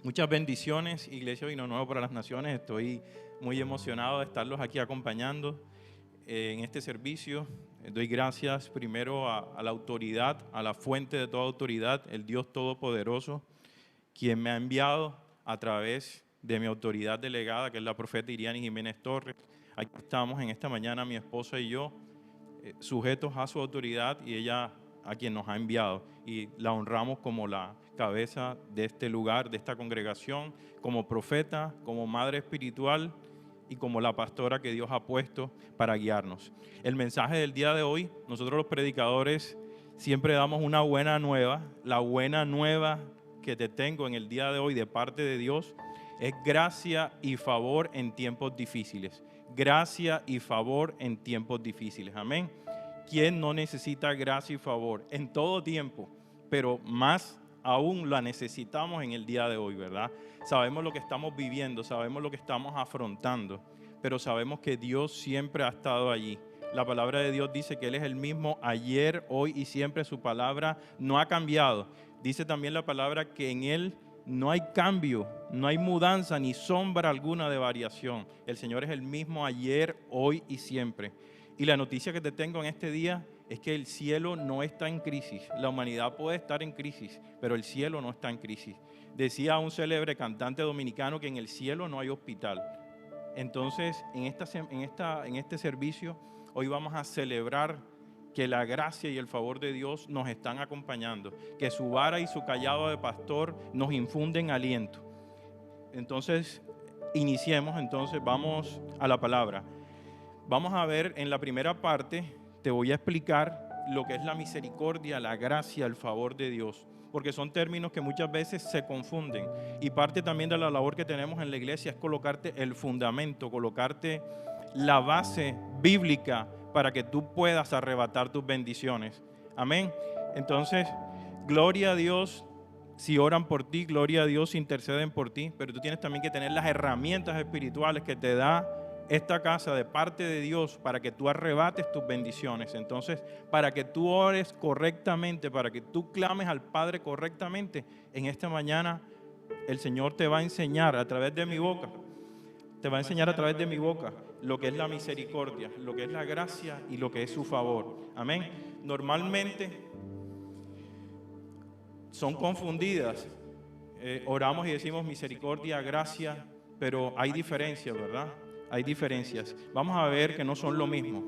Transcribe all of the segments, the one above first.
Muchas bendiciones, Iglesia Vino Nuevo para las Naciones. Estoy muy emocionado de estarlos aquí acompañando en este servicio. Doy gracias primero a la autoridad, a la fuente de toda autoridad, el Dios Todopoderoso, quien me ha enviado a través de mi autoridad delegada, que es la profeta Iriani Jiménez Torres. Aquí estamos en esta mañana, mi esposa y yo, sujetos a su autoridad y ella a quien nos ha enviado. Y la honramos como la cabeza de este lugar, de esta congregación, como profeta, como madre espiritual y como la pastora que Dios ha puesto para guiarnos. El mensaje del día de hoy, nosotros los predicadores siempre damos una buena nueva. La buena nueva que te tengo en el día de hoy de parte de Dios es gracia y favor en tiempos difíciles. Gracia y favor en tiempos difíciles. Amén. ¿Quién no necesita gracia y favor en todo tiempo? Pero más aún la necesitamos en el día de hoy, ¿verdad? Sabemos lo que estamos viviendo, sabemos lo que estamos afrontando, pero sabemos que Dios siempre ha estado allí. La palabra de Dios dice que Él es el mismo ayer, hoy y siempre. Su palabra no ha cambiado. Dice también la palabra que en Él no hay cambio, no hay mudanza ni sombra alguna de variación. El Señor es el mismo ayer, hoy y siempre. Y la noticia que te tengo en este día es que el cielo no está en crisis. La humanidad puede estar en crisis, pero el cielo no está en crisis. Decía un célebre cantante dominicano que en el cielo no hay hospital. Entonces, en este servicio, hoy vamos a celebrar que la gracia y el favor de Dios nos están acompañando, que su vara y su callado de pastor nos infunden aliento. Entonces, iniciemos, vamos a la palabra. Vamos a ver en la primera parte, te voy a explicar lo que es la misericordia, la gracia, el favor de Dios, porque son términos que muchas veces se confunden, y parte también de la labor que tenemos en la iglesia es colocarte el fundamento, colocarte la base bíblica para que tú puedas arrebatar tus bendiciones. Amén. Entonces, gloria a Dios si oran por ti, gloria a Dios si interceden por ti, pero tú tienes también que tener las herramientas espirituales que te da esta casa de parte de Dios para que tú arrebates tus bendiciones. Entonces, para que tú ores correctamente, para que tú clames al Padre correctamente, en esta mañana el Señor te va a enseñar a través de mi boca, lo que es la misericordia, lo que es la gracia y lo que es su favor. Amén. Normalmente son confundidas. Oramos y decimos misericordia, gracia, pero hay diferencias, ¿verdad? Hay diferencias. Vamos a ver que no son lo mismo.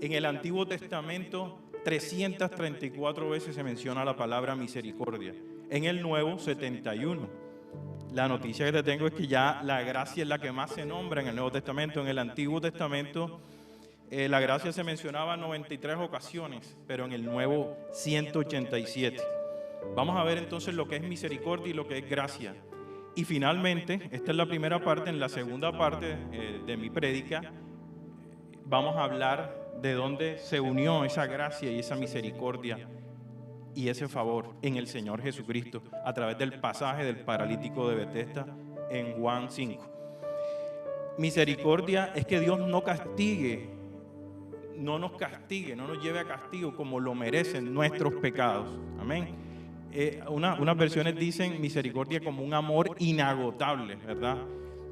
En el Antiguo Testamento, 334 veces se menciona la palabra misericordia. En el Nuevo, 71. La noticia que te tengo es que ya la gracia es la que más se nombra en el Nuevo Testamento. En el Antiguo Testamento, la gracia se mencionaba en 93 ocasiones, pero en el Nuevo, 187. Vamos a ver entonces lo que es misericordia y lo que es gracia. Y finalmente, esta es la primera parte. En la segunda parte de mi prédica vamos a hablar de dónde se unió esa gracia y esa misericordia y ese favor en el Señor Jesucristo a través del pasaje del paralítico de Betesda en Juan 5. Misericordia es que Dios no nos castigue, no nos lleve a castigo como lo merecen nuestros pecados. Amén. Unas versiones dicen misericordia como un amor inagotable, ¿verdad?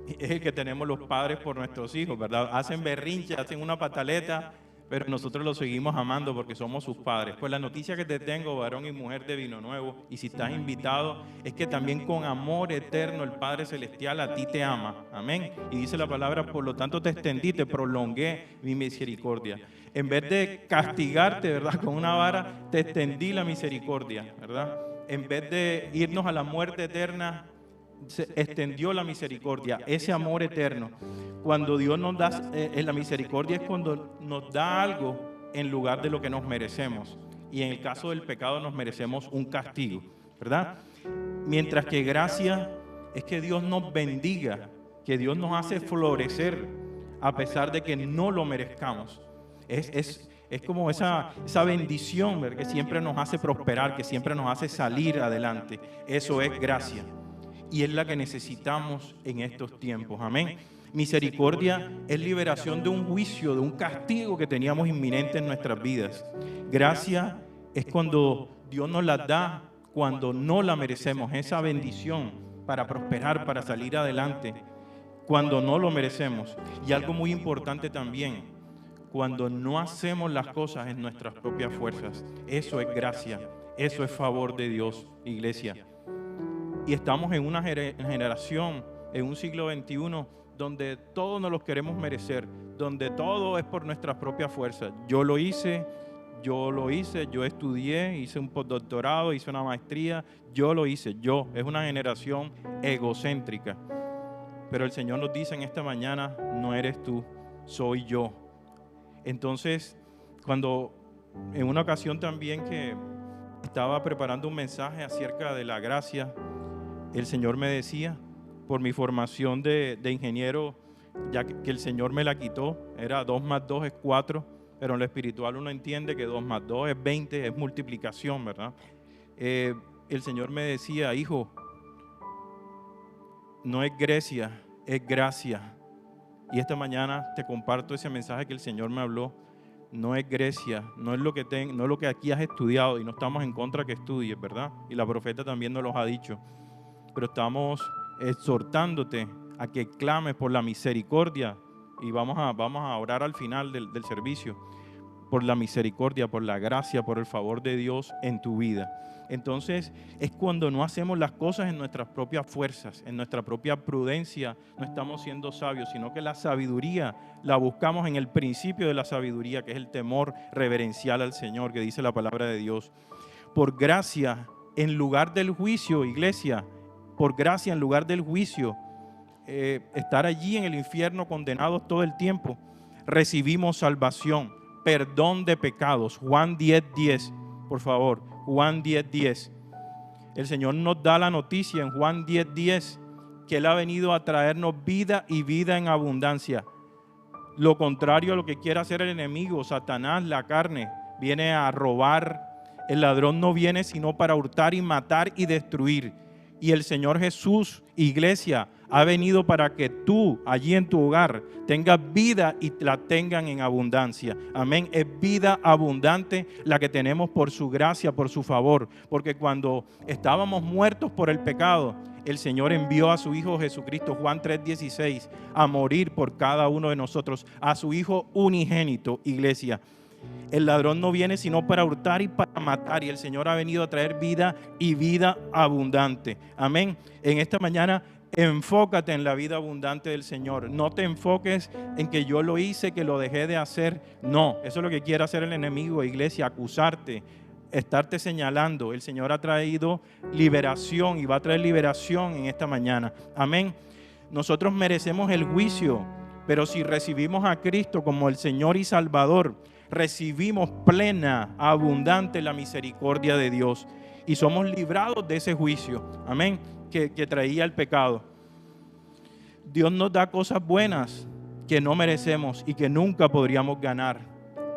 Es el que tenemos los padres por nuestros hijos, ¿verdad? Hacen berrinche, hacen una pataleta, pero nosotros los seguimos amando porque somos sus padres. Pues la noticia que te tengo, varón y mujer de Vino Nuevo, y si estás invitado, es que también con amor eterno el Padre Celestial a ti te ama. Amén. Y dice la palabra, por lo tanto te extendí, te prolongué mi misericordia. En vez de castigarte, ¿verdad?, con una vara, te extendí la misericordia, ¿verdad? En vez de irnos a la muerte eterna, se extendió la misericordia, ese amor eterno. Cuando Dios nos da la misericordia es cuando nos da algo en lugar de lo que nos merecemos. Y en el caso del pecado nos merecemos un castigo, ¿verdad? Mientras que gracia es que Dios nos bendiga, que Dios nos hace florecer a pesar de que no lo merezcamos. Es como esa bendición, ¿verdad?, que siempre nos hace prosperar, que siempre nos hace salir adelante. Eso es gracia. Y es la que necesitamos en estos tiempos. Amén. Misericordia es liberación de un juicio, de un castigo que teníamos inminente en nuestras vidas. Gracia es cuando Dios nos la da, cuando no la merecemos, esa bendición para prosperar, para salir adelante, cuando no lo merecemos. Y algo muy importante también, cuando no hacemos las cosas en nuestras propias fuerzas. Eso es gracia, eso es favor de Dios, iglesia. Y estamos en una generación, en un siglo XXI, donde todos nos los queremos merecer, donde todo es por nuestras propias fuerzas. Yo estudié, hice un postdoctorado, hice una maestría, es una generación egocéntrica. Pero el Señor nos dice en esta mañana, no eres tú, soy yo. Entonces, cuando en una ocasión también que estaba preparando un mensaje acerca de la gracia, el Señor me decía, por mi formación de ingeniero, ya que el Señor me la quitó, era 2 más 2 es 4, pero en lo espiritual uno entiende que 2 más 2 es 20, es multiplicación, ¿verdad? El Señor me decía, hijo, no es Grecia, es gracia. Y esta mañana te comparto ese mensaje que el Señor me habló. No es Grecia, no es lo que aquí has estudiado, y no estamos en contra que estudies, ¿verdad? Y la profeta también nos lo ha dicho. Pero estamos exhortándote a que clames por la misericordia, y vamos a orar al final del servicio, por la misericordia, por la gracia, por el favor de Dios en tu vida. Entonces es cuando no hacemos las cosas en nuestras propias fuerzas, en nuestra propia prudencia, no estamos siendo sabios, sino que la sabiduría la buscamos en el principio de la sabiduría, que es el temor reverencial al Señor, que dice la palabra de Dios. Por gracia, en lugar del juicio, iglesia, por gracia en lugar del juicio, estar allí en el infierno condenados todo el tiempo, recibimos salvación, perdón de pecados. Juan 10:10, por favor, Juan 10:10. El Señor nos da la noticia en Juan 10:10 que Él ha venido a traernos vida y vida en abundancia. Lo contrario a lo que quiere hacer el enemigo, Satanás, la carne, viene a robar. El ladrón no viene sino para hurtar y matar y destruir. Y el Señor Jesús, iglesia, ha venido para que tú, allí en tu hogar, tengas vida y la tengan en abundancia. Amén. Es vida abundante la que tenemos por su gracia, por su favor. Porque cuando estábamos muertos por el pecado, el Señor envió a su Hijo Jesucristo, Juan 3:16, a morir por cada uno de nosotros, a su Hijo unigénito, iglesia. El ladrón no viene sino para hurtar y para matar, y el Señor ha venido a traer vida y vida abundante. Amén. En esta mañana, enfócate en la vida abundante del Señor. No te enfoques en que yo lo hice, que lo dejé de hacer. No, eso es lo que quiere hacer el enemigo, iglesia, acusarte, estarte señalando. El Señor ha traído liberación y va a traer liberación en esta mañana. Amén. Nosotros merecemos el juicio, pero si recibimos a Cristo como el Señor y Salvador, recibimos plena, abundante la misericordia de Dios y somos librados de ese juicio, amén, que traía el pecado. Dios nos da cosas buenas que no merecemos y que nunca podríamos ganar.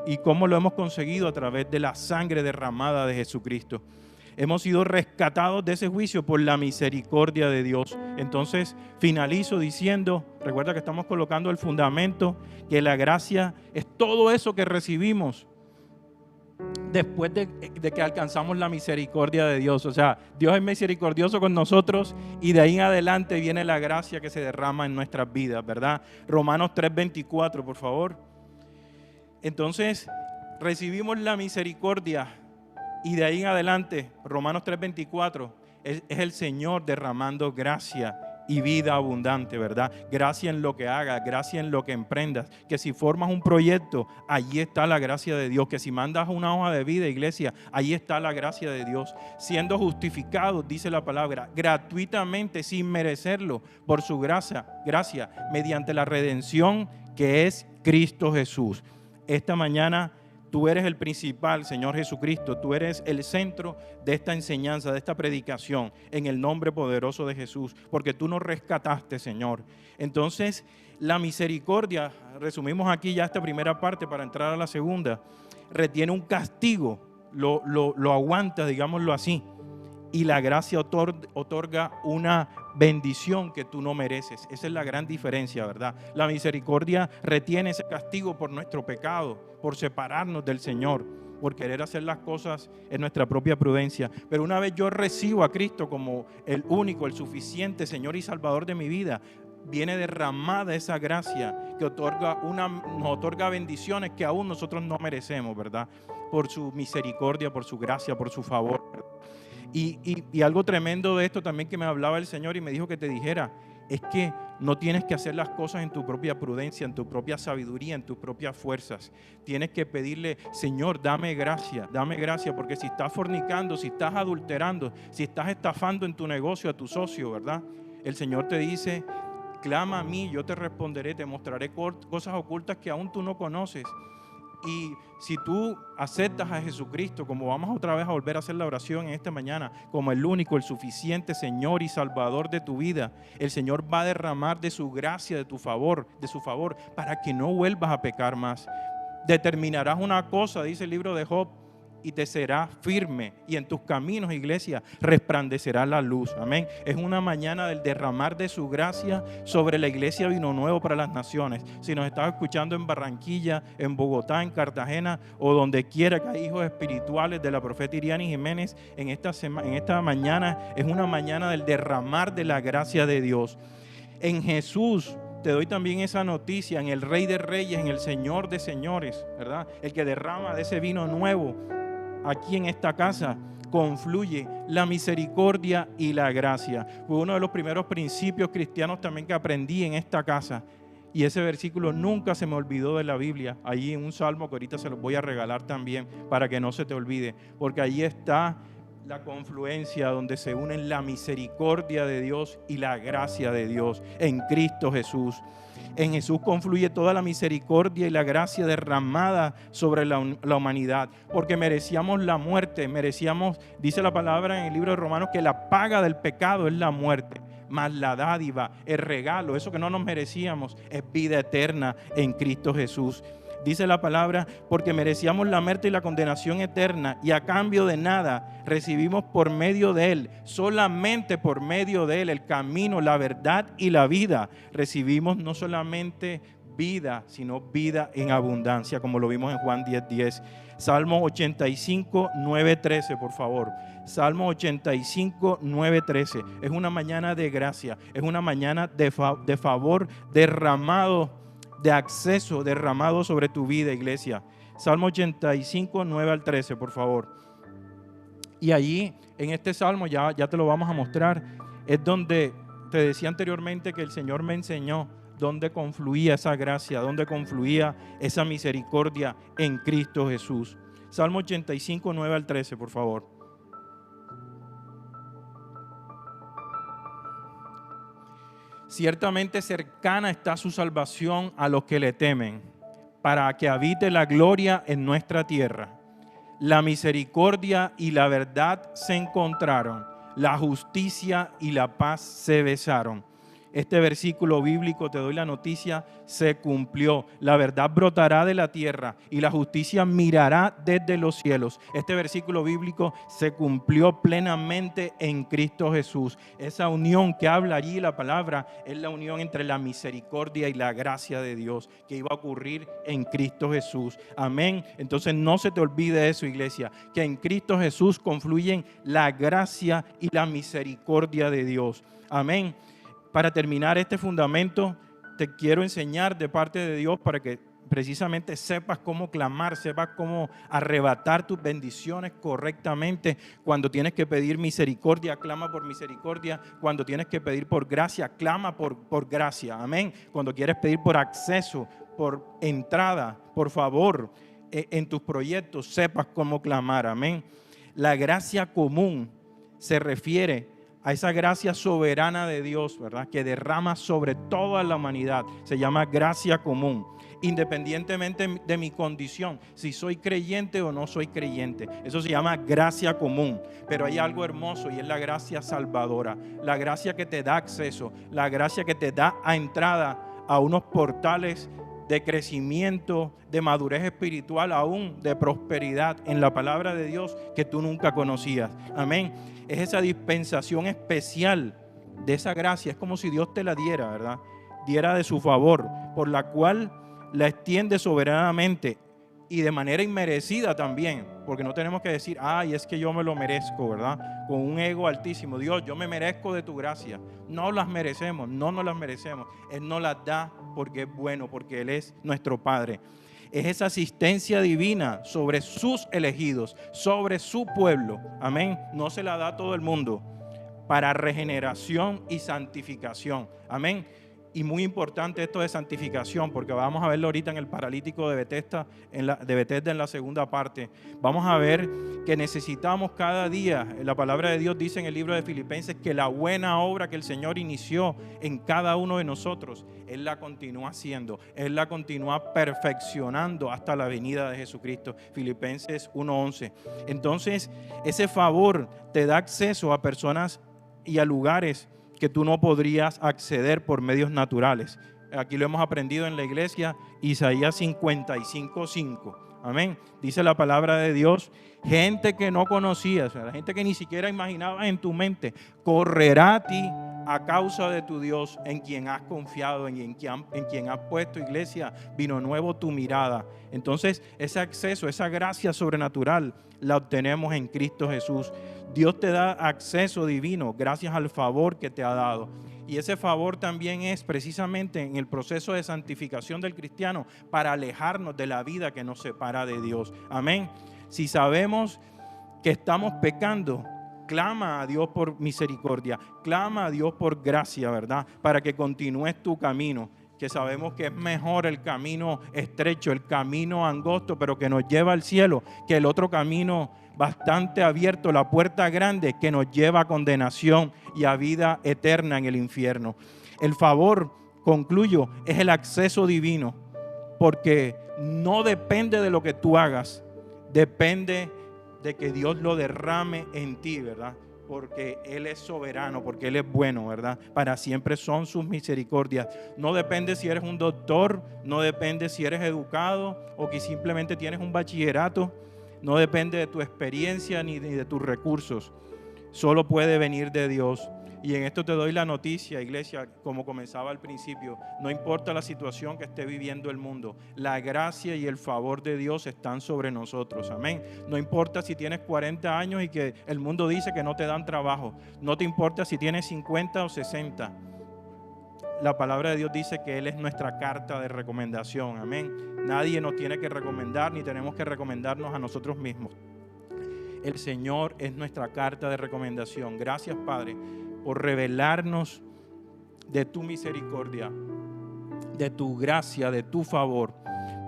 ¿Y cómo lo hemos conseguido? A través de la sangre derramada de Jesucristo. Hemos sido rescatados de ese juicio por la misericordia de Dios. Entonces finalizo diciendo, recuerda que estamos colocando el fundamento, que la gracia es todo eso que recibimos después de que alcanzamos la misericordia de Dios. O sea, Dios es misericordioso con nosotros y de ahí en adelante viene la gracia que se derrama en nuestras vidas, ¿verdad? Romanos 3:24, por favor. Entonces recibimos la misericordia. Y de ahí en adelante, Romanos 3:24, es el Señor derramando gracia y vida abundante, ¿verdad? Gracia en lo que hagas, gracia en lo que emprendas. Que si formas un proyecto, allí está la gracia de Dios. Que si mandas una hoja de vida, iglesia, allí está la gracia de Dios. Siendo justificados, dice la palabra, gratuitamente, sin merecerlo, por su gracia, mediante la redención que es Cristo Jesús. Esta mañana tú eres el principal, Señor Jesucristo. Tú eres el centro de esta enseñanza, de esta predicación, en el nombre poderoso de Jesús, porque tú nos rescataste, Señor. Entonces, la misericordia, resumimos aquí ya esta primera parte para entrar a la segunda, retiene un castigo, lo aguanta, digámoslo así, y la gracia otorga una bendición que tú no mereces. Esa es la gran diferencia, ¿verdad? La misericordia retiene ese castigo por nuestro pecado, por separarnos del Señor, por querer hacer las cosas en nuestra propia prudencia. Pero una vez yo recibo a Cristo como el único, el suficiente Señor y Salvador de mi vida, viene derramada esa gracia que nos otorga bendiciones que aún nosotros no merecemos, ¿verdad? Por su misericordia, por su gracia, por su favor, ¿verdad? Y algo tremendo de esto también que me hablaba el Señor y me dijo que te dijera, es que no tienes que hacer las cosas en tu propia prudencia, en tu propia sabiduría, en tus propias fuerzas. Tienes que pedirle, Señor, dame gracia, porque si estás fornicando, si estás adulterando, si estás estafando en tu negocio a tu socio, ¿verdad? El Señor te dice, clama a mí, yo te responderé, te mostraré cosas ocultas que aún tú no conoces. Y si tú aceptas a Jesucristo, como vamos otra vez a volver a hacer la oración en esta mañana, como el único, el suficiente Señor y Salvador de tu vida, el Señor va a derramar de su gracia, de su favor, para que no vuelvas a pecar más. Determinarás una cosa, dice el libro de Job, y te será firme, y en tus caminos, iglesia, resplandecerá la luz. Amén. Es una mañana del derramar de su gracia sobre la iglesia Vino Nuevo para las Naciones. Si nos estás escuchando en Barranquilla, en Bogotá, en Cartagena o donde quiera que hay hijos espirituales de la profeta Iriani Jiménez, en esta mañana es una mañana del derramar de la gracia de Dios. En Jesús te doy también esa noticia, en el Rey de Reyes, en el Señor de Señores, ¿verdad? El que derrama de ese vino nuevo. Aquí en esta casa confluye la misericordia y la gracia. Fue uno de los primeros principios cristianos también que aprendí en esta casa. Y ese versículo nunca se me olvidó de la Biblia. Allí en un salmo que ahorita se los voy a regalar también para que no se te olvide. Porque allí está la confluencia donde se unen la misericordia de Dios y la gracia de Dios en Cristo Jesús. En Jesús confluye toda la misericordia y la gracia derramada sobre la humanidad, porque merecíamos la muerte, dice la palabra en el libro de Romanos, que la paga del pecado es la muerte, mas la dádiva, el regalo, eso que no nos merecíamos, es vida eterna en Cristo Jesús. Dice la palabra, porque merecíamos la muerte y la condenación eterna, y a cambio de nada recibimos por medio de Él, solamente por medio de Él, el camino, la verdad y la vida. Recibimos no solamente vida, sino vida en abundancia, como lo vimos en Juan 10:10. Salmo 85, 9:13, por favor. Salmo 85, 9:13. Es una mañana de gracia, es una mañana de favor derramado, de acceso derramado sobre tu vida, iglesia. Salmo 85, 9 al 13, por favor. Y allí, en este salmo, ya te lo vamos a mostrar, es donde te decía anteriormente que el Señor me enseñó dónde confluía esa gracia, dónde confluía esa misericordia en Cristo Jesús. Salmo 85, 9 al 13, por favor. Ciertamente cercana está su salvación a los que le temen, para que habite la gloria en nuestra tierra. La misericordia y la verdad se encontraron, la justicia y la paz se besaron. Este versículo bíblico, te doy la noticia, se cumplió. La verdad brotará de la tierra y la justicia mirará desde los cielos. Este versículo bíblico se cumplió plenamente en Cristo Jesús. Esa unión que habla allí la palabra es la unión entre la misericordia y la gracia de Dios que iba a ocurrir en Cristo Jesús. Amén. Entonces no se te olvide eso, iglesia, que en Cristo Jesús confluyen la gracia y la misericordia de Dios. Amén. Para terminar este fundamento, te quiero enseñar de parte de Dios para que precisamente sepas cómo clamar, sepas cómo arrebatar tus bendiciones correctamente. Cuando tienes que pedir misericordia, clama por misericordia. Cuando tienes que pedir por gracia, clama por gracia. Amén. Cuando quieres pedir por acceso, por entrada, por favor, en tus proyectos, sepas cómo clamar. Amén. La gracia común se refiere a esa gracia soberana de Dios, ¿verdad? Que derrama sobre toda la humanidad. Se llama gracia común, independientemente de mi condición, si soy creyente o no soy creyente. Eso se llama gracia común. Pero hay algo hermoso y es la gracia salvadora, la gracia que te da acceso, la gracia que te da entrada a unos portales de crecimiento, de madurez espiritual, aún de prosperidad en la palabra de Dios que tú nunca conocías. Amén. Es esa dispensación especial de esa gracia. Es como si Dios te la diera, ¿verdad? Diera de su favor, por la cual la extiende soberanamente y de manera inmerecida también, porque no tenemos que decir, ay, es que yo me lo merezco, ¿verdad? Con un ego altísimo. Dios, yo me merezco de tu gracia. No las merecemos, no nos las merecemos. Él nos las da porque es bueno, porque Él es nuestro Padre. Es esa asistencia divina sobre sus elegidos, sobre su pueblo. Amén. No se la da a todo el mundo, para regeneración y santificación. Amén. Y muy importante esto de santificación, porque vamos a verlo ahorita en el paralítico de Betesda, en la segunda parte. Vamos a ver que necesitamos cada día, la palabra de Dios dice en el libro de Filipenses, que la buena obra que el Señor inició en cada uno de nosotros, Él la continúa haciendo, Él la continúa perfeccionando hasta la venida de Jesucristo. Filipenses 1:11. Entonces, ese favor te da acceso a personas y a lugares que tú no podrías acceder por medios naturales. Aquí lo hemos aprendido en la iglesia, Isaías 55:5. Amén. Dice la palabra de Dios, gente que no conocías, la gente que ni siquiera imaginabas en tu mente, correrá a ti a causa de tu Dios, en quien has confiado, en quien has puesto, iglesia, vino nuevo tu mirada. Entonces, ese acceso, esa gracia sobrenatural, la obtenemos en Cristo Jesús. Dios te da acceso divino gracias al favor que te ha dado. Y ese favor también es precisamente en el proceso de santificación del cristiano para alejarnos de la vida que nos separa de Dios. Amén. Si sabemos que estamos pecando, clama a Dios por misericordia, clama a Dios por gracia, ¿verdad? Para que continúes tu camino, que sabemos que es mejor el camino estrecho, el camino angosto, pero que nos lleva al cielo, que el otro camino bastante abierto, la puerta grande que nos lleva a condenación y a vida eterna en el infierno. El favor, concluyo, es el acceso divino, porque no depende de lo que tú hagas, depende de que Dios lo derrame en ti, ¿verdad? Porque Él es soberano, porque Él es bueno, ¿verdad? Para siempre son sus misericordias. No depende si eres un doctor, no depende si eres educado o que simplemente tienes un bachillerato. No depende de tu experiencia ni de tus recursos. Solo puede venir de Dios. Y en esto te doy la noticia, iglesia, como comenzaba al principio. No importa la situación que esté viviendo el mundo, la gracia y el favor de Dios están sobre nosotros. Amén. No importa si tienes 40 años y que el mundo dice que no te dan trabajo. No te importa si tienes 50 o 60. La palabra de Dios dice que Él es nuestra carta de recomendación. Amén. Nadie nos tiene que recomendar ni tenemos que recomendarnos a nosotros mismos. El Señor es nuestra carta de recomendación. Gracias, Padre, por revelarnos de tu misericordia, de tu gracia, de tu favor.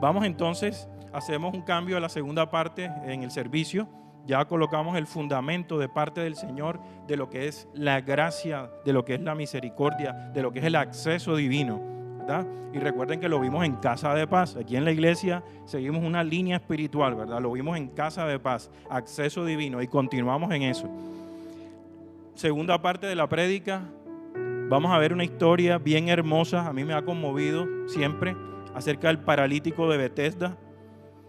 Vamos entonces, hacemos un cambio a la segunda parte en el servicio. Ya colocamos el fundamento de parte del Señor de lo que es la gracia, de lo que es la misericordia, de lo que es el acceso divino, ¿verdad? Y recuerden que lo vimos en Casa de Paz. Aquí en la iglesia seguimos una línea espiritual, ¿verdad? Lo vimos en Casa de Paz, acceso divino, y continuamos en eso. Segunda parte de la prédica, vamos a ver una historia bien hermosa, a mí me ha conmovido siempre, acerca del paralítico de Betesda.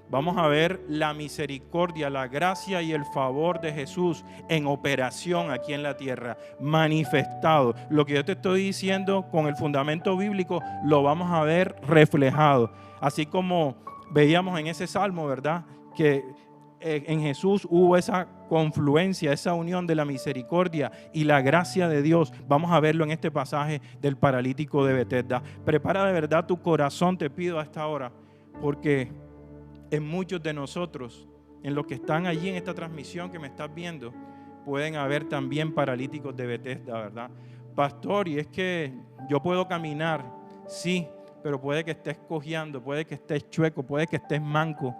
Vamos a ver la misericordia, la gracia y el favor de Jesús en operación aquí en la tierra, manifestado. Lo que yo te estoy diciendo con el fundamento bíblico lo vamos a ver reflejado. Así como veíamos en ese salmo, ¿verdad? Que en Jesús hubo esa confluencia, esa unión de la misericordia y la gracia de Dios. Vamos a verlo en este pasaje del paralítico de Betesda. Prepara de verdad tu corazón, te pido a esta hora, porque en muchos de nosotros, en los que están allí en esta transmisión que me estás viendo, pueden haber también paralíticos de Betesda, ¿verdad? Pastor, y es que yo puedo caminar, sí, pero puede que estés cojeando, puede que estés chueco, puede que estés manco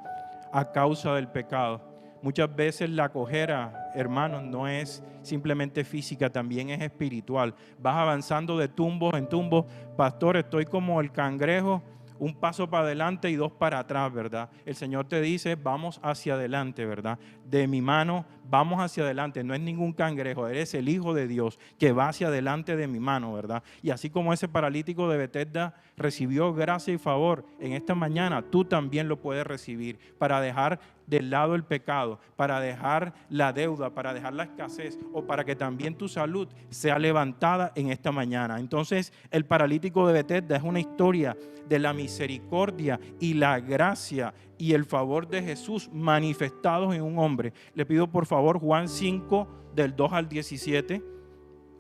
a causa del pecado. Muchas veces la cojera, hermanos, no es simplemente física, también es espiritual. Vas avanzando de tumbos en tumbos. Pastor, estoy como el cangrejo, un paso para adelante y dos para atrás, ¿verdad? El Señor te dice, vamos hacia adelante, ¿verdad? De mi mano, vamos hacia adelante. No es ningún cangrejo, eres el Hijo de Dios que va hacia adelante de mi mano, ¿verdad? Y así como ese paralítico de Betesda recibió gracia y favor en esta mañana, tú también lo puedes recibir para dejar del lado el pecado, para dejar la deuda, para dejar la escasez o para que también tu salud sea levantada en esta mañana. Entonces, el paralítico de Betesda es una historia de la misericordia y la gracia y el favor de Jesús manifestados en un hombre. Le pido por favor Juan 5 del 2 al 17.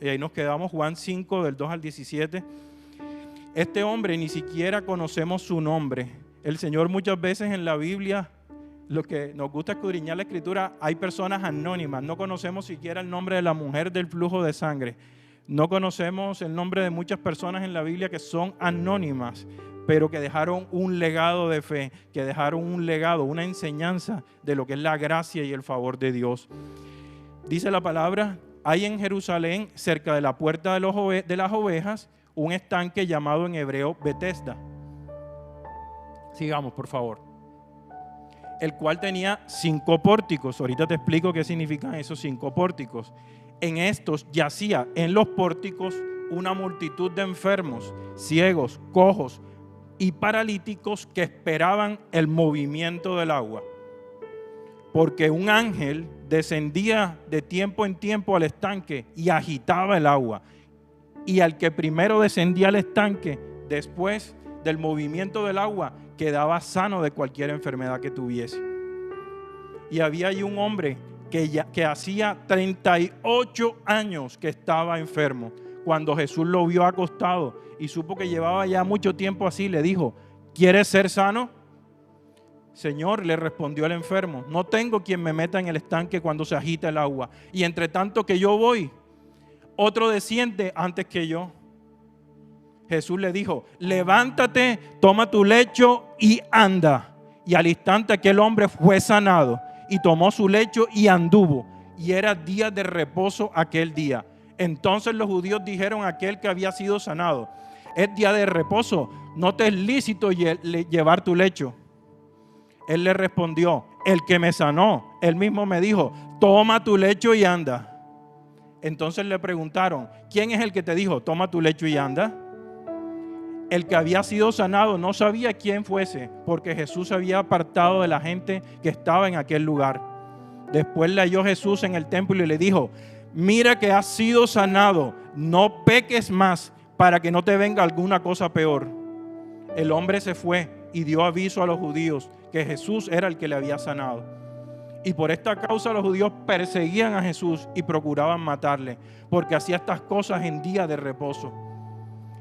Y ahí nos quedamos, Juan 5 del 2 al 17. Este hombre ni siquiera conocemos su nombre. El Señor muchas veces en la Biblia, lo que nos gusta escudriñar la Escritura, hay personas anónimas. No conocemos siquiera el nombre de la mujer del flujo de sangre. No conocemos el nombre de muchas personas en la Biblia que son anónimas, pero que dejaron un legado de fe, que dejaron un legado, una enseñanza de lo que es la gracia y el favor de Dios. Dice la palabra, hay en Jerusalén, cerca de la puerta de las ovejas, un estanque llamado en hebreo Betesda. Sigamos, por favor. El cual tenía 5 pórticos. Ahorita te explico qué significan esos 5 pórticos. En estos yacía en los pórticos una multitud de enfermos, ciegos, cojos y paralíticos que esperaban el movimiento del agua. Porque un ángel descendía de tiempo en tiempo al estanque y agitaba el agua. Y al que primero descendía al estanque, después del movimiento del agua, quedaba sano de cualquier enfermedad que tuviese. Y había allí un hombre que hacía 38 años que estaba enfermo. Cuando Jesús lo vio acostado y supo que llevaba ya mucho tiempo así, le dijo, ¿quieres ser sano? Señor, le respondió el enfermo, no tengo quien me meta en el estanque cuando se agita el agua. Y entre tanto que yo voy, otro desciende antes que yo. Jesús le dijo, levántate, toma tu lecho y anda. Y al instante aquel hombre fue sanado y tomó su lecho y anduvo. Y era día de reposo aquel día. Entonces los judíos dijeron a aquel que había sido sanado, es día de reposo, no te es lícito llevar tu lecho. Él le respondió, el que me sanó, él mismo me dijo, toma tu lecho y anda. Entonces le preguntaron, ¿quién es el que te dijo, toma tu lecho y anda? El que había sido sanado no sabía quién fuese, porque Jesús se había apartado de la gente que estaba en aquel lugar. Después le halló Jesús en el templo y le dijo, mira que has sido sanado, no peques más para que no te venga alguna cosa peor. El hombre se fue y dio aviso a los judíos que Jesús era el que le había sanado. Y por esta causa los judíos perseguían a Jesús y procuraban matarle, porque hacía estas cosas en día de reposo.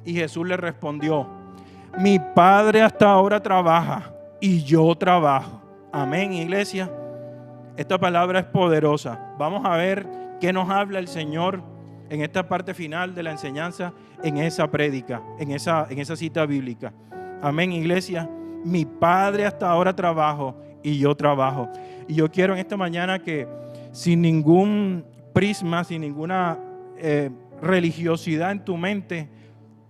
Y Jesús le respondió, mi Padre hasta ahora trabaja y yo trabajo. Amén, iglesia. Esta palabra es poderosa. Vamos a ver qué nos habla el Señor en esta parte final de la enseñanza, en esa prédica, en esa cita bíblica. Amén, iglesia. Mi Padre hasta ahora trabajo y yo trabajo. Y yo quiero en esta mañana que sin ningún prisma, sin ninguna religiosidad en tu mente,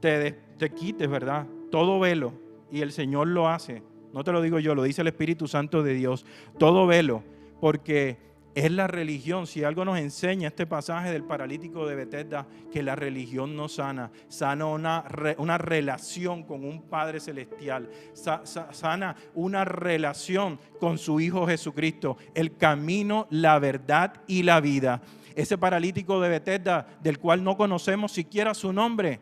te quites, ¿verdad? Todo velo. Y el Señor lo hace. No te lo digo yo, lo dice el Espíritu Santo de Dios. Todo velo, porque es la religión. Si algo nos enseña este pasaje del paralítico de Betesda, que la religión no sana. Sana una relación con un Padre Celestial. Sana una relación con su Hijo Jesucristo. El camino, la verdad y la vida. Ese paralítico de Betesda, del cual no conocemos siquiera su nombre,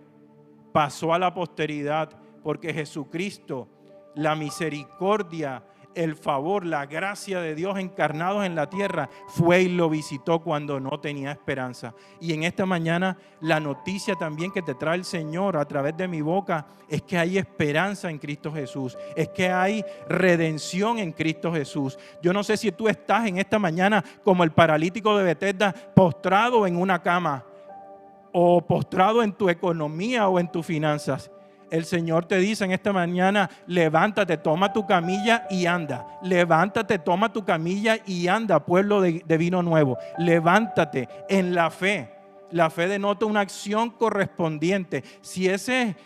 pasó a la posteridad porque Jesucristo, la misericordia, el favor, la gracia de Dios encarnados en la tierra, fue y lo visitó cuando no tenía esperanza. Y en esta mañana la noticia también que te trae el Señor a través de mi boca es que hay esperanza en Cristo Jesús, es que hay redención en Cristo Jesús. Yo no sé si tú estás en esta mañana como el paralítico de Betesda, postrado en una cama o postrado en tu economía o en tus finanzas. El Señor te dice en esta mañana, levántate, toma tu camilla y anda. Levántate, toma tu camilla y anda, pueblo de vino nuevo. Levántate en la fe. La fe denota una acción correspondiente. Si ese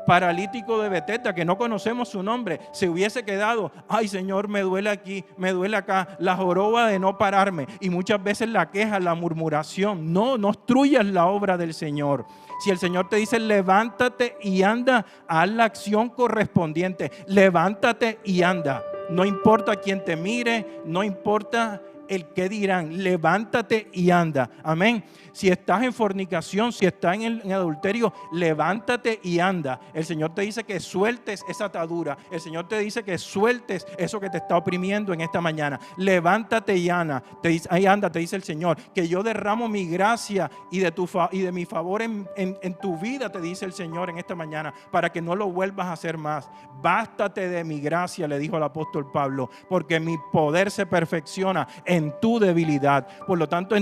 paralítico de Betesda, que no conocemos su nombre, se hubiese quedado, ay Señor, me duele aquí, me duele acá, la joroba de no pararme, y muchas veces la queja, la murmuración, no obstruyas la obra del Señor. Si el Señor te dice levántate y anda, haz la acción correspondiente, levántate y anda. no importa quién te mire, no importa el qué dirán, levántate y anda. Amén. Si estás en fornicación, si estás en adulterio, levántate y anda. El Señor te dice que sueltes esa atadura. El Señor te dice que sueltes eso que te está oprimiendo en esta mañana. Levántate y anda. Ahí anda, te dice el Señor, que yo derramo mi gracia y de mi favor en tu vida, te dice el Señor en esta mañana, para que no lo vuelvas a hacer más. Bástate de mi gracia, le dijo el apóstol Pablo, porque mi poder se perfecciona en tu debilidad. Por lo tanto,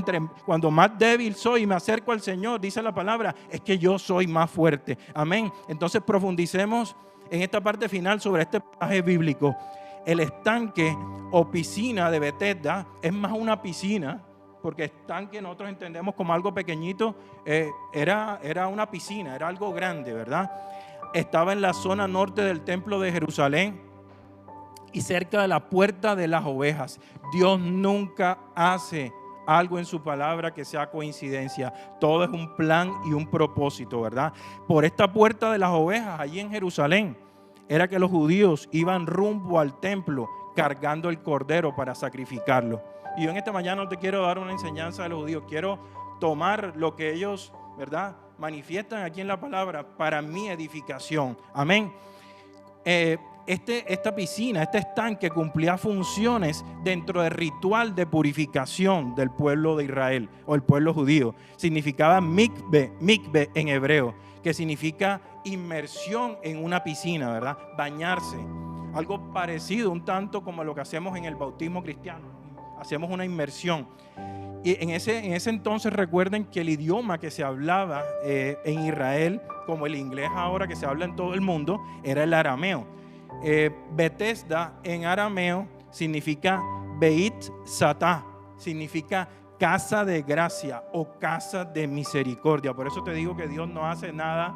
cuando más débil soy y me acerco al Señor, dice la palabra, es que yo soy más fuerte. Amén. Entonces profundicemos en esta parte final sobre este pasaje bíblico. El estanque o piscina de Betesda es más una piscina, porque estanque nosotros entendemos como algo pequeñito. Era una piscina, era algo grande, ¿verdad? Estaba en la zona norte del templo de Jerusalén y cerca de la puerta de las ovejas. Dios nunca hace algo en su palabra que sea coincidencia. Todo es un plan y un propósito, ¿verdad? Por esta puerta de las ovejas, allí en Jerusalén, era que los judíos iban rumbo al templo cargando el cordero para sacrificarlo. Y yo en esta mañana no te quiero dar una enseñanza de los judíos, quiero tomar lo que ellos, ¿verdad?, manifiestan aquí en la palabra para mi edificación. Amén. Esta piscina, este estanque cumplía funciones dentro del ritual de purificación del pueblo de Israel o el pueblo judío. Significaba mikve en hebreo, que significa inmersión en una piscina, ¿verdad? Bañarse. Algo parecido un tanto como lo que hacemos en el bautismo cristiano. Hacemos una inmersión. Y en ese entonces recuerden que el idioma que se hablaba en Israel, como el inglés ahora que se habla en todo el mundo, era el arameo. Betesda en arameo significa Beit Satá, significa casa de gracia o casa de misericordia. Por eso te digo que Dios no hace nada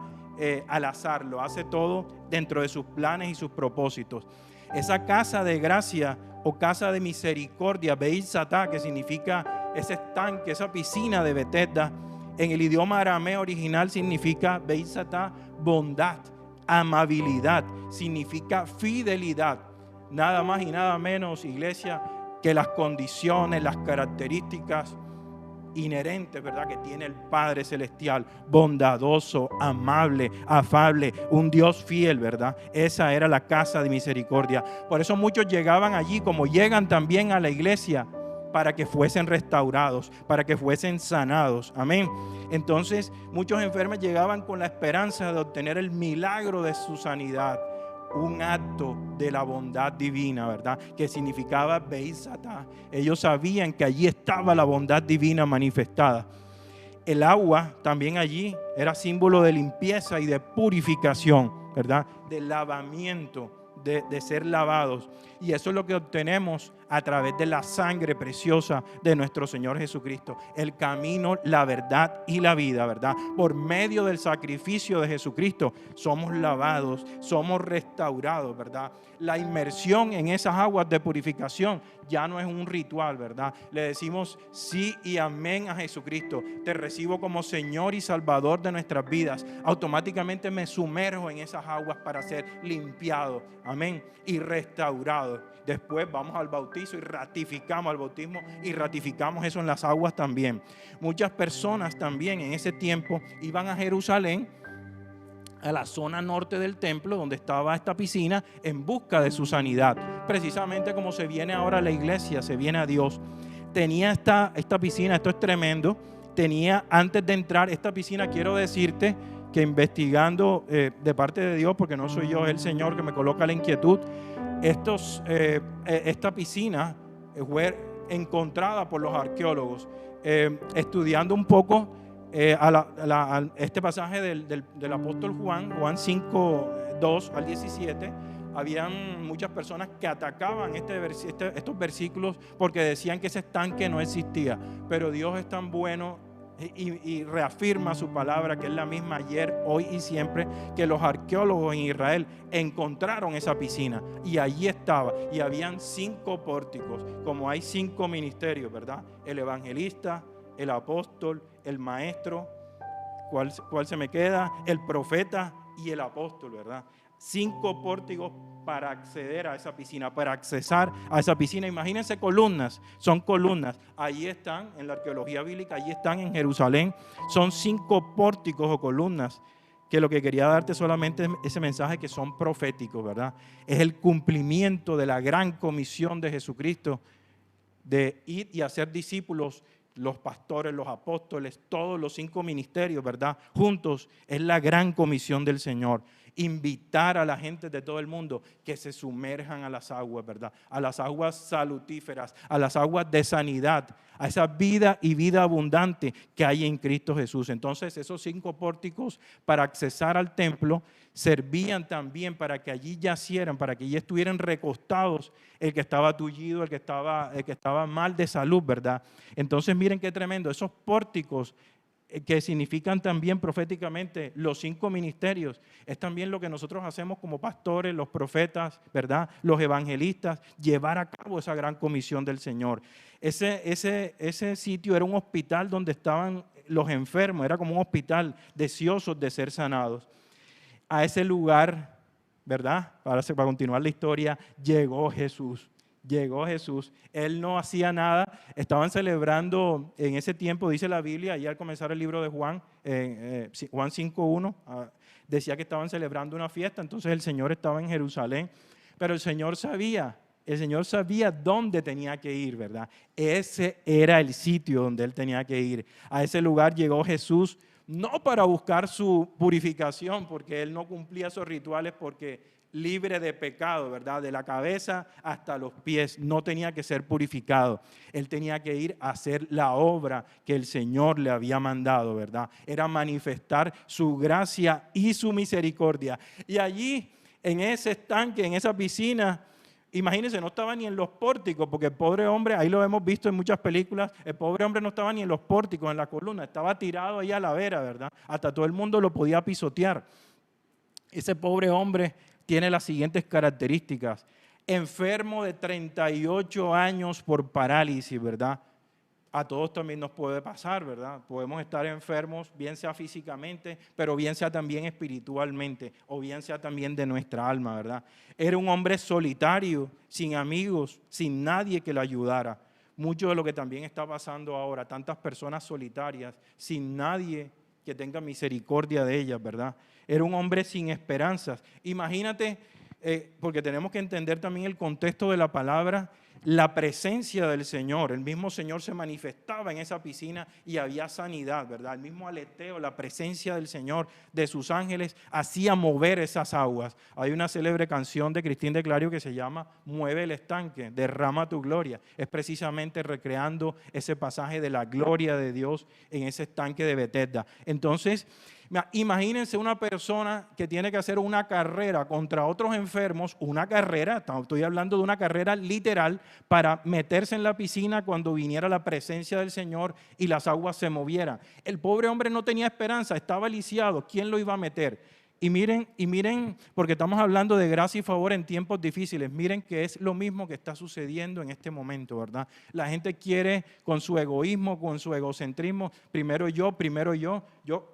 al azar, lo hace todo dentro de sus planes y sus propósitos. Esa casa de gracia o casa de misericordia, Beit Satá, que significa ese estanque, esa piscina de Betesda, en el idioma arameo original significa Beit Satá, bondad, amabilidad, significa fidelidad. Nada más y nada menos, iglesia, que las condiciones, las características inherentes, ¿verdad?, que tiene el Padre Celestial, bondadoso, amable, afable, un Dios fiel, ¿verdad? Esa era la casa de misericordia. Por eso muchos llegaban allí, como llegan también a la iglesia, para que fuesen restaurados, para que fuesen sanados. Amén. Entonces, muchos enfermos llegaban con la esperanza de obtener el milagro de su sanidad. Un acto de la bondad divina, ¿verdad?, que significaba Beit Satá. Ellos sabían que allí estaba la bondad divina manifestada. El agua también allí era símbolo de limpieza y de purificación, ¿verdad?, de lavamiento, de ser lavados. Y eso es lo que obtenemos a través de la sangre preciosa de nuestro Señor Jesucristo. El camino, la verdad y la vida, ¿verdad? Por medio del sacrificio de Jesucristo somos lavados, somos restaurados, ¿verdad? La inmersión en esas aguas de purificación ya no es un ritual, ¿verdad? Le decimos sí y amén a Jesucristo. Te recibo como Señor y Salvador de nuestras vidas. Automáticamente me sumerjo en esas aguas para ser limpiado, amén, y restaurado. Después vamos al bautizo y ratificamos al bautismo y ratificamos eso en las aguas también. Muchas personas también en ese tiempo iban a Jerusalén, a la zona norte del templo donde estaba esta piscina, en busca de su sanidad. Precisamente como se viene ahora a la iglesia, se viene a Dios. Tenía esta piscina, esto es tremendo. Tenía, antes de entrar esta piscina, quiero decirte que investigando de parte de Dios, porque no soy yo, es el Señor que me coloca la inquietud. Esta piscina fue encontrada por los arqueólogos. Estudiando un poco este pasaje del apóstol Juan 5, 2 al 17, habían muchas personas que atacaban estos versículos porque decían que ese estanque no existía. Pero Dios es tan bueno y reafirma su palabra, que es la misma ayer, hoy y siempre, que los arqueólogos en Israel encontraron esa piscina y allí estaba, y habían 5 pórticos, como hay 5 ministerios, ¿verdad? El evangelista, el apóstol, el maestro, ¿cuál se me queda? El profeta y el apóstol, ¿verdad? 5 pórticos para acceder a esa piscina, para accesar a esa piscina. Imagínense columnas, son columnas. Ahí están en la arqueología bíblica, ahí están en Jerusalén. Son 5 pórticos o columnas, que lo que quería darte solamente es ese mensaje que son proféticos, ¿verdad? Es el cumplimiento de la gran comisión de Jesucristo de ir y hacer discípulos, los pastores, los apóstoles, todos los 5 ministerios, ¿verdad? Juntos es la gran comisión del Señor. Invitar a la gente de todo el mundo que se sumerjan a las aguas, ¿verdad? A las aguas salutíferas, a las aguas de sanidad, a esa vida y vida abundante que hay en Cristo Jesús. Entonces, esos 5 pórticos para accesar al templo servían también para que allí yacieran, para que allí estuvieran recostados el que estaba tullido, el que estaba mal de salud, ¿verdad? Entonces, miren qué tremendo, esos pórticos que significan también proféticamente los 5 ministerios, es también lo que nosotros hacemos como pastores, los profetas, ¿verdad? Los evangelistas, llevar a cabo esa gran comisión del Señor. Ese sitio era un hospital donde estaban los enfermos, era como un hospital deseosos de ser sanados. A ese lugar, ¿verdad? Para continuar la historia, llegó Jesús. Llegó Jesús, Él no hacía nada, estaban celebrando en ese tiempo, dice la Biblia, ahí al comenzar el libro de Juan, Juan 5:1, decía que estaban celebrando una fiesta, entonces el Señor estaba en Jerusalén, pero el Señor sabía dónde tenía que ir, ¿verdad? Ese era el sitio donde Él tenía que ir. A ese lugar llegó Jesús, no para buscar su purificación, porque Él no cumplía esos rituales porque libre de pecado, ¿verdad? De la cabeza hasta los pies, no tenía que ser purificado. Él tenía que ir a hacer la obra que el Señor le había mandado, ¿verdad? Era manifestar su gracia y su misericordia. Y allí, en ese estanque, en esa piscina, imagínense, no estaba ni en los pórticos, porque el pobre hombre, ahí lo hemos visto en muchas películas, el pobre hombre no estaba ni en los pórticos, en la columna, estaba tirado ahí a la vera, ¿verdad? Hasta todo el mundo lo podía pisotear. Ese pobre hombre tiene las siguientes características: enfermo de 38 años por parálisis, ¿verdad? A todos también nos puede pasar, ¿verdad? Podemos estar enfermos, bien sea físicamente, pero bien sea también espiritualmente, o bien sea también de nuestra alma, ¿verdad? Era un hombre solitario, sin amigos, sin nadie que lo ayudara. Mucho de lo que también está pasando ahora, tantas personas solitarias, sin nadie que tenga misericordia de ellas, ¿verdad? Era un hombre sin esperanzas. Imagínate, porque tenemos que entender también el contexto de la palabra, la presencia del Señor. El mismo Señor se manifestaba en esa piscina y había sanidad, ¿verdad? El mismo aleteo, la presencia del Señor, de sus ángeles, hacía mover esas aguas. Hay una célebre canción de Cristín de Clario que se llama Mueve el estanque, derrama tu gloria. Es precisamente recreando ese pasaje de la gloria de Dios en ese estanque de Betesda. Entonces, imagínense una persona que tiene que hacer una carrera contra otros enfermos, una carrera, estoy hablando de una carrera literal, para meterse en la piscina cuando viniera la presencia del Señor y las aguas se movieran. El pobre hombre no tenía esperanza, estaba lisiado. ¿Quién lo iba a meter? Y miren, porque estamos hablando de gracia y favor en tiempos difíciles, miren que es lo mismo que está sucediendo en este momento, ¿verdad? La gente quiere, con su egoísmo, con su egocentrismo, primero yo,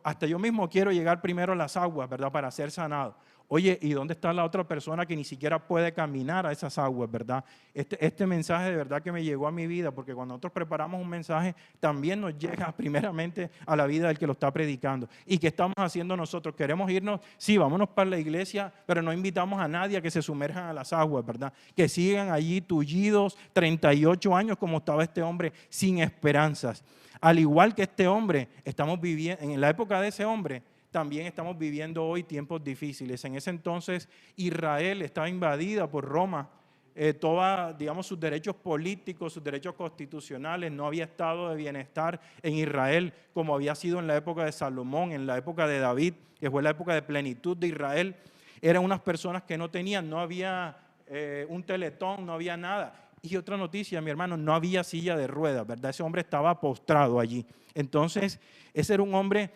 hasta yo mismo quiero llegar primero a las aguas, ¿verdad? Para ser sanado. Oye, ¿y dónde está la otra persona que ni siquiera puede caminar a esas aguas, verdad? Este mensaje de verdad que me llegó a mi vida, porque cuando nosotros preparamos un mensaje, también nos llega primeramente a la vida del que lo está predicando. ¿Y qué estamos haciendo nosotros? ¿Queremos irnos? Sí, vámonos para la iglesia, pero no invitamos a nadie a que se sumerjan a las aguas, ¿verdad? Que sigan allí tullidos, 38 años como estaba este hombre, sin esperanzas. Al igual que este hombre, estamos viviendo, en la época de ese hombre, también estamos viviendo hoy tiempos difíciles. En ese entonces Israel estaba invadida por Roma. Digamos, sus derechos políticos, sus derechos constitucionales, no había estado de bienestar en Israel como había sido en la época de Salomón, en la época de David, que fue la época de plenitud de Israel. Eran unas personas que no tenían, no había un teletón, no había nada. Y otra noticia, mi hermano, no había silla de ruedas, ¿verdad? Ese hombre estaba postrado allí. Entonces, ese era un hombre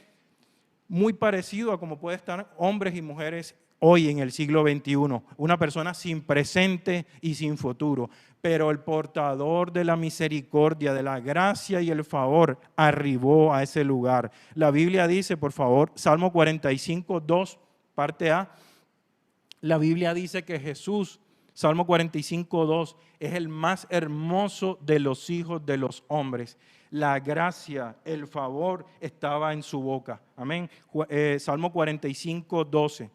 muy parecido a como puede estar hombres y mujeres hoy en el siglo XXI. Una persona sin presente y sin futuro. Pero el portador de la misericordia, de la gracia y el favor arribó a ese lugar. La Biblia dice, por favor, Salmo 45, 2, parte A. La Biblia dice que Jesús, Salmo 45:2, es el más hermoso de los hijos de los hombres. La gracia, el favor estaba en su boca. Amén. Salmo 45:12.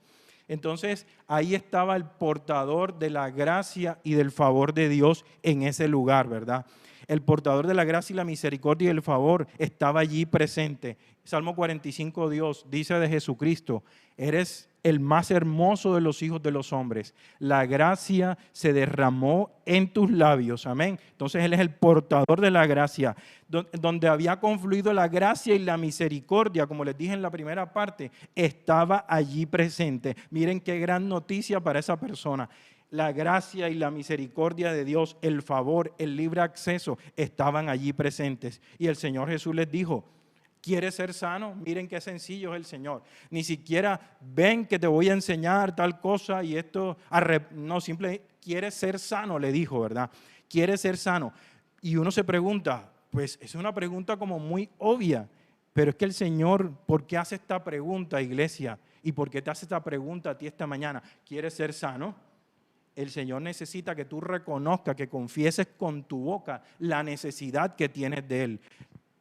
Entonces, ahí estaba el portador de la gracia y del favor de Dios en ese lugar, ¿verdad? El portador de la gracia y la misericordia y el favor estaba allí presente. Salmo 45, Dios dice de Jesucristo: eres el más hermoso de los hijos de los hombres. La gracia se derramó en tus labios. Amén. Entonces Él es el portador de la gracia. Donde había confluido la gracia y la misericordia, como les dije en la primera parte, estaba allí presente. Miren qué gran noticia para esa persona. La gracia y la misericordia de Dios, el favor, el libre acceso, estaban allí presentes. Y el Señor Jesús les dijo: ¿quieres ser sano? Miren qué sencillo es el Señor. Ni siquiera ven que te voy a enseñar tal cosa y esto. No, simplemente quieres ser sano, le dijo, ¿verdad? ¿Quieres ser sano? Y uno se pregunta, pues es una pregunta como muy obvia, pero es que el Señor, ¿por qué hace esta pregunta, iglesia? ¿Y por qué te hace esta pregunta a ti esta mañana? ¿Quieres ser sano? El Señor necesita que tú reconozcas, que confieses con tu boca la necesidad que tienes de Él.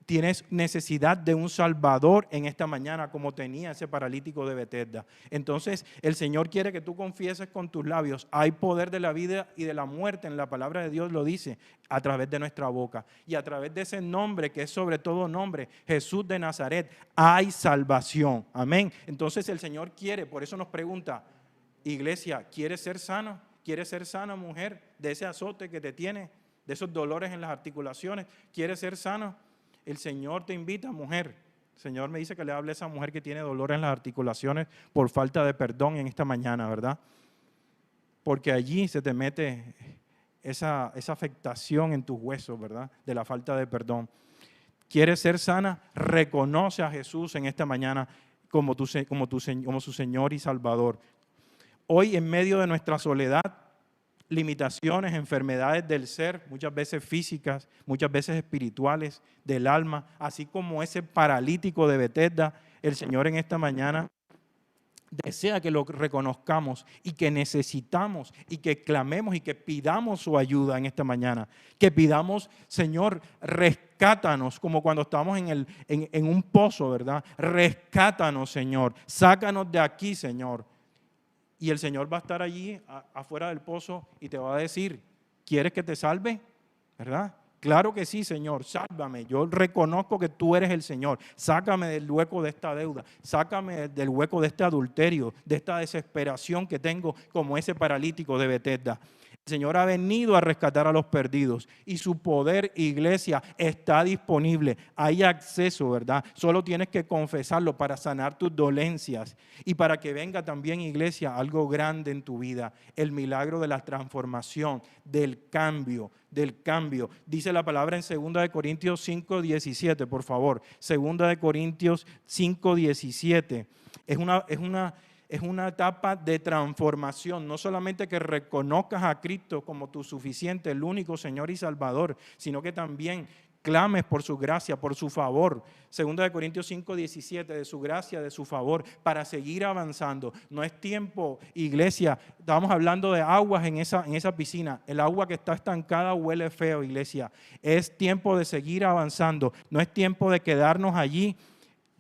Tienes necesidad de un Salvador en esta mañana, como tenía ese paralítico de Betesda. Entonces, el Señor quiere que tú confieses con tus labios. Hay poder de la vida y de la muerte, en la palabra de Dios lo dice, a través de nuestra boca. Y a través de ese nombre, que es sobre todo nombre, Jesús de Nazaret, hay salvación. Amén. Entonces, el Señor quiere, por eso nos pregunta: iglesia, ¿quieres ser sano? ¿Quieres ser sana, mujer, de ese azote que te tiene, de esos dolores en las articulaciones? ¿Quieres ser sano? El Señor te invita, mujer. El Señor me dice que le hable a esa mujer que tiene dolores en las articulaciones por falta de perdón en esta mañana, ¿verdad? Porque allí se te mete esa afectación en tus huesos, ¿verdad? De la falta de perdón. ¿Quieres ser sana? Reconoce a Jesús en esta mañana como su Señor y Salvador. Hoy, en medio de nuestra soledad, limitaciones, enfermedades del ser, muchas veces físicas, muchas veces espirituales, del alma, así como ese paralítico de Betesda, el Señor en esta mañana desea que lo reconozcamos y que necesitamos y que clamemos y que pidamos su ayuda en esta mañana. Que pidamos: Señor, rescátanos, como cuando estamos en un pozo, ¿verdad? Rescátanos, Señor, sácanos de aquí, Señor. Y el Señor va a estar allí afuera del pozo y te va a decir: ¿quieres que te salve? ¿Verdad? Claro que sí, Señor, sálvame. Yo reconozco que tú eres el Señor. Sácame del hueco de esta deuda. Sácame del hueco de este adulterio, de esta desesperación que tengo como ese paralítico de Betesda. El Señor ha venido a rescatar a los perdidos y su poder, iglesia, está disponible. Hay acceso, ¿verdad? Solo tienes que confesarlo para sanar tus dolencias y para que venga también, iglesia, algo grande en tu vida. El milagro de la transformación, del cambio. Dice la palabra en 2 Corintios 5:17, por favor. 2 Corintios 5:17. Es una etapa de transformación, no solamente que reconozcas a Cristo como tu suficiente, el único Señor y Salvador, sino que también clames por su gracia, por su favor. 2 Corintios 5:17, de su gracia, de su favor, para seguir avanzando. No es tiempo, iglesia, estábamos hablando de aguas en esa piscina. El agua que está estancada huele feo, iglesia. Es tiempo de seguir avanzando, no es tiempo de quedarnos allí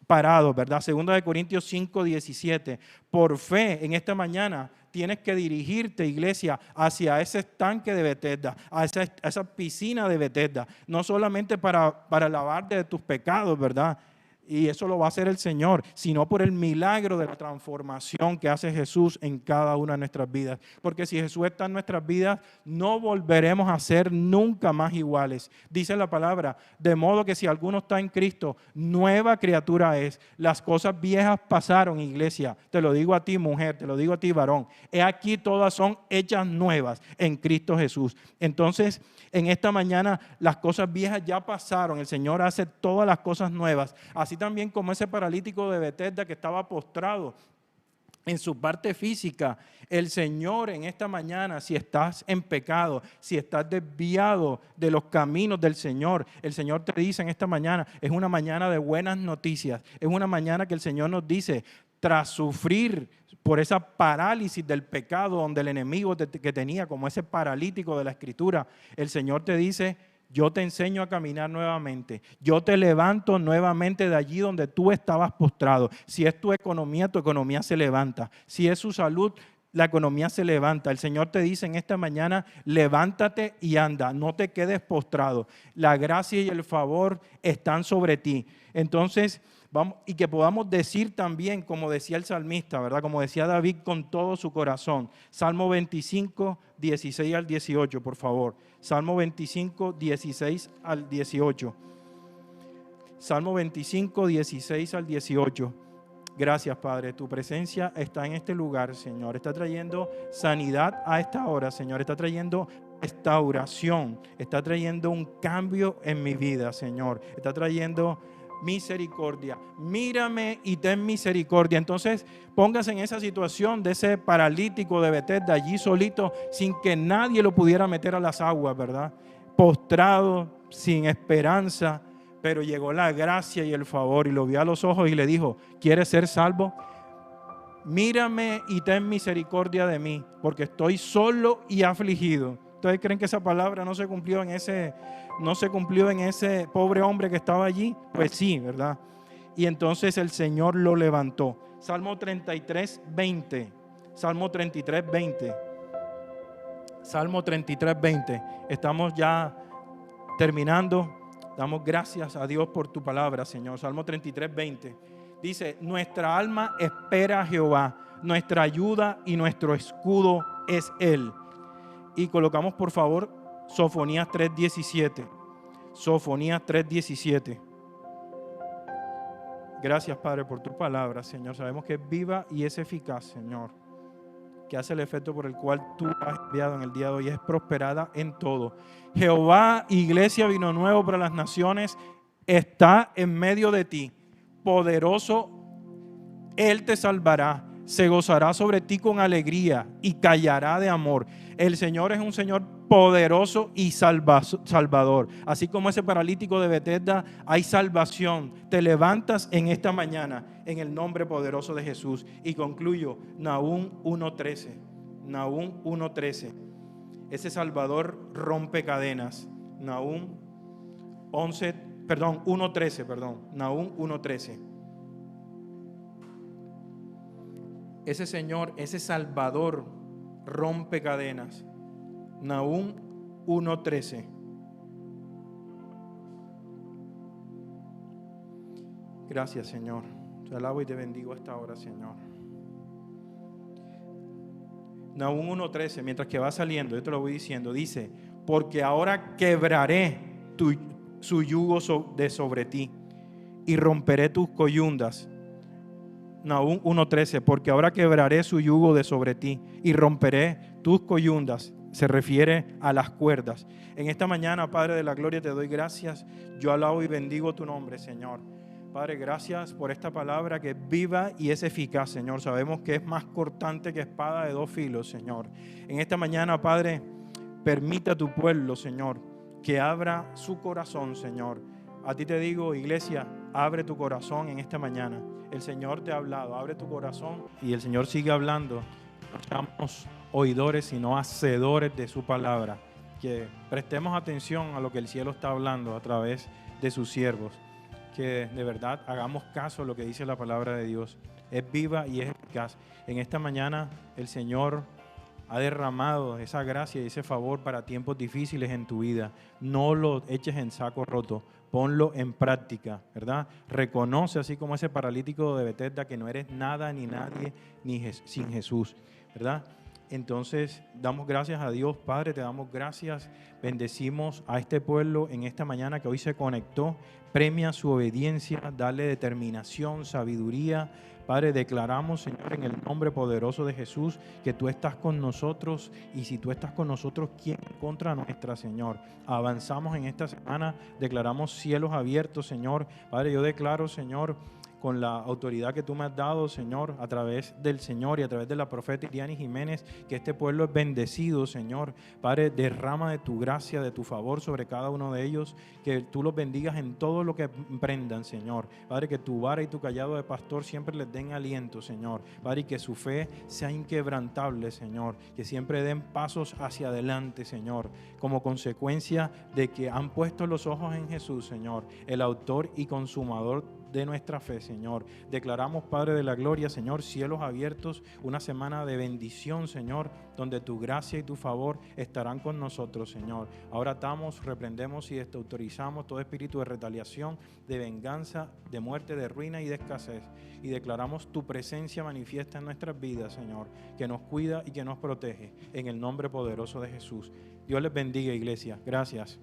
parados, ¿verdad? 2 Corintios 5:17. Por fe, en esta mañana tienes que dirigirte, iglesia, hacia ese estanque de Betesda, a esa piscina de Betesda, no solamente para lavarte de tus pecados, ¿verdad? Y eso lo va a hacer el Señor, sino por el milagro de la transformación que hace Jesús en cada una de nuestras vidas. Porque si Jesús está en nuestras vidas, no volveremos a ser nunca más iguales. Dice la palabra: de modo que si alguno está en Cristo, nueva criatura es. Las cosas viejas pasaron, iglesia. Te lo digo a ti, mujer, te lo digo a ti, varón. He aquí, todas son hechas nuevas en Cristo Jesús. Entonces, en esta mañana, las cosas viejas ya pasaron. El Señor hace todas las cosas nuevas. Así también como ese paralítico de Betesda que estaba postrado en su parte física, el Señor en esta mañana, si estás en pecado, si estás desviado de los caminos del Señor, el Señor te dice en esta mañana: es una mañana de buenas noticias, es una mañana que el Señor nos dice: tras sufrir por esa parálisis del pecado donde el enemigo que tenía, como ese paralítico de la Escritura, el Señor te dice: yo te enseño a caminar nuevamente, yo te levanto nuevamente de allí donde tú estabas postrado. Si es tu economía se levanta. Si es su salud, la economía se levanta. El Señor te dice en esta mañana: levántate y anda, no te quedes postrado. La gracia y el favor están sobre ti. Entonces, vamos, y que podamos decir también, como decía el salmista, ¿verdad? Como decía David, con todo su corazón. Salmo 25, 16 al 18, por favor. Salmo 25, 16 al 18. Salmo 25, 16 al 18. Gracias, Padre. Tu presencia está en este lugar, Señor. Está trayendo sanidad a esta hora, Señor. Está trayendo restauración. Está trayendo un cambio en mi vida, Señor. Está trayendo misericordia. Mírame y ten misericordia. Entonces, póngase en esa situación de ese paralítico de Betesda, allí solito, sin que nadie lo pudiera meter a las aguas, ¿verdad? Postrado, sin esperanza. Pero llegó la gracia y el favor y lo vio a los ojos y le dijo: ¿quieres ser salvo? Mírame y ten misericordia de mí, porque estoy solo y afligido. ¿Ustedes creen que esa palabra no se cumplió en ese pobre hombre que estaba allí? Pues sí, ¿verdad? Y entonces el Señor lo levantó. Salmo 33, 20. Salmo 33, 20. Salmo 33, 20. Estamos ya terminando. Damos gracias a Dios por tu palabra, Señor. Salmo 33, 20. Dice: nuestra alma espera a Jehová, nuestra ayuda y nuestro escudo es Él. Y colocamos, por favor, Sofonías 3:17. Sofonías 3:17. Gracias, Padre, por tu palabra, Señor. Sabemos que es viva y es eficaz, Señor, que hace el efecto por el cual tú has enviado en el día de hoy, es prosperada en todo. Jehová, Iglesia Vino Nuevo para las Naciones, está en medio de ti. Poderoso, Él te salvará, se gozará sobre ti con alegría y callará de amor. El Señor es un Señor poderoso y salvador. Así como ese paralítico de Betesda, hay salvación. Te levantas en esta mañana en el nombre poderoso de Jesús. Y concluyo, Nahum 1:13. Nahum 1:13. Ese Salvador rompe cadenas. Nahum 1:13. Nahum 1:13. Ese Señor, ese Salvador rompe cadenas. Nahum 1:13. Gracias, Señor. Te alabo y te bendigo a esta hora, Señor. Nahum 1:13, mientras que va saliendo, yo te lo voy diciendo, dice: porque ahora quebraré su yugo de sobre ti y romperé tus coyundas. Nahum 1:13, porque ahora quebraré su yugo de sobre ti y romperé tus coyundas. Se refiere a las cuerdas. En esta mañana, Padre de la gloria, te doy gracias. Yo alabo y bendigo tu nombre, Señor. Padre, gracias por esta palabra que es viva y es eficaz, Señor. Sabemos que es más cortante que espada de dos filos, Señor. En esta mañana, Padre, permite a tu pueblo, Señor, que abra su corazón, Señor. A ti te digo, iglesia, abre tu corazón en esta mañana. El Señor te ha hablado, abre tu corazón. Y el Señor sigue hablando. No seamos oidores, sino hacedores de su palabra. Que prestemos atención a lo que el cielo está hablando a través de sus siervos. Que de verdad hagamos caso a lo que dice la palabra de Dios. Es viva y es eficaz. En esta mañana el Señor ha derramado esa gracia y ese favor para tiempos difíciles en tu vida. No lo eches en saco roto, ponlo en práctica, ¿verdad? Reconoce, así como ese paralítico de Betesda, que no eres nada ni nadie sin Jesús, ¿verdad? Entonces, damos gracias a Dios, Padre, te damos gracias, bendecimos a este pueblo en esta mañana que hoy se conectó, premia su obediencia, dale determinación, sabiduría. Padre, declaramos, Señor, en el nombre poderoso de Jesús, que tú estás con nosotros, y si tú estás con nosotros, ¿quién en contra nuestra, Señor? Avanzamos en esta semana, declaramos cielos abiertos, Señor. Padre, yo declaro, Señor, con la autoridad que tú me has dado, Señor, a través del Señor y a través de la profeta Iriani Jiménez, que este pueblo es bendecido, Señor. Padre, derrama de tu gracia, de tu favor sobre cada uno de ellos, que tú los bendigas en todo lo que emprendan, Señor. Padre, que tu vara y tu callado de pastor siempre les den aliento, Señor. Padre, y que su fe sea inquebrantable, Señor. Que siempre den pasos hacia adelante, Señor, como consecuencia de que han puesto los ojos en Jesús, Señor, el autor y consumador de nuestra fe, Señor. Declaramos, Padre de la gloria, Señor, cielos abiertos, una semana de bendición, Señor, donde tu gracia y tu favor estarán con nosotros, Señor. Ahora atamos, reprendemos y desautorizamos todo espíritu de retaliación, de venganza, de muerte, de ruina y de escasez. Y declaramos tu presencia manifiesta en nuestras vidas, Señor, que nos cuida y que nos protege, en el nombre poderoso de Jesús. Dios les bendiga, iglesia. Gracias.